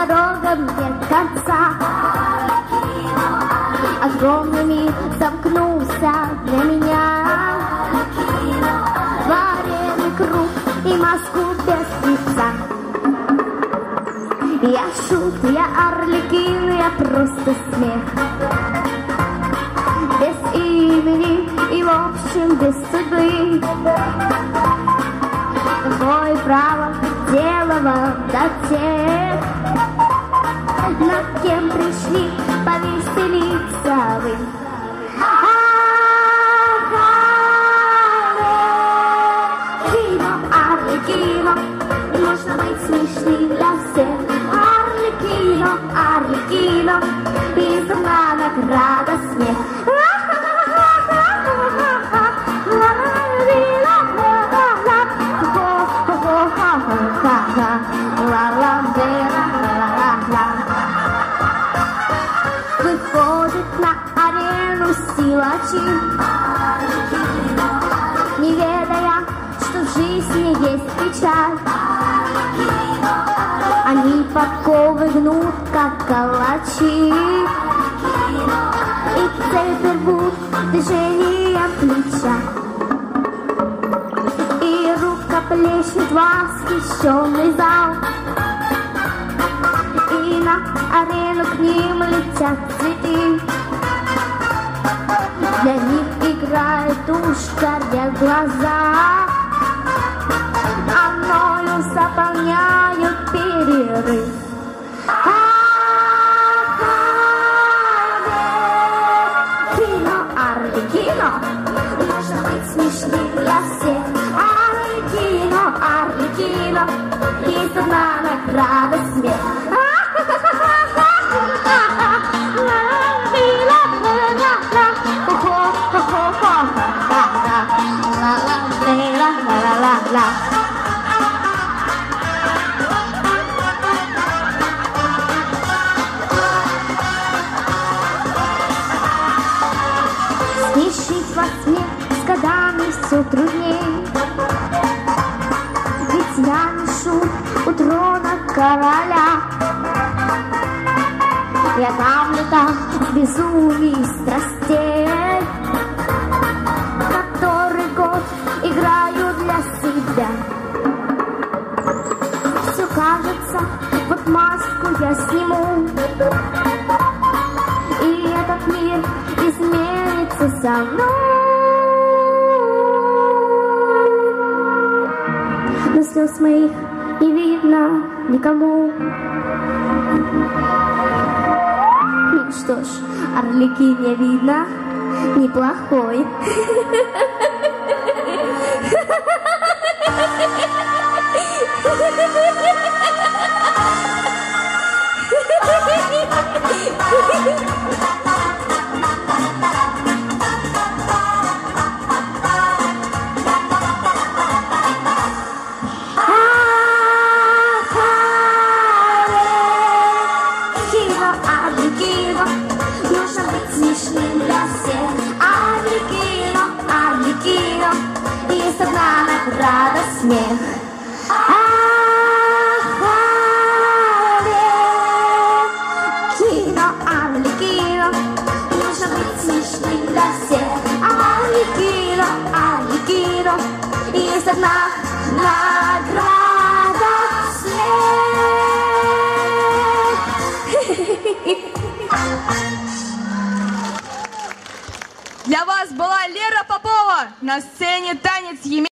дорогам нет конца. Огромный мир замкнулся для меня. Вареный круг и маску без лица. Я шут, я Арлекин, я просто смех. Без имени и в общем без судьбы. Какое право дело вам до тех, над кем пришли повеселиться вы. Арлекино, нужно быть смешным для всех. Арлекино, Арлекино, безумна награда смех. Выходит на арену силачи, не ведая, что в жизни есть печаль. Они подковы гнут, как калачи, и цепь рвут движением плеча. И рукоплещет восхищенный зал, и на арену к ним летят цветы. Для них играет уж горят глаза, а мною заполняют перерыв. Арлекино, нужно быть смешным для всех. Арлекино, Арлекино, есть одна награда смех. Смешить во смех с годами все трудней, ведь я не шут у трона короля. Я там летал в безумии страстей, который год играю для себя. Все кажется, вот маску я сниму, и этот мир изменится со мной. Но слез моих не видно никому. Ну что ж, Арлекин я видно неплохой. Арлекино, нужно быть смешным для всех. Арлекино, Арлекино, есть одна награда смех. Арлекино, Арлекино, нужно быть смешным для всех. Арлекино, Арлекино, есть одна награда смех. Для вас была Лера Попова на сцене танец Емельяненко.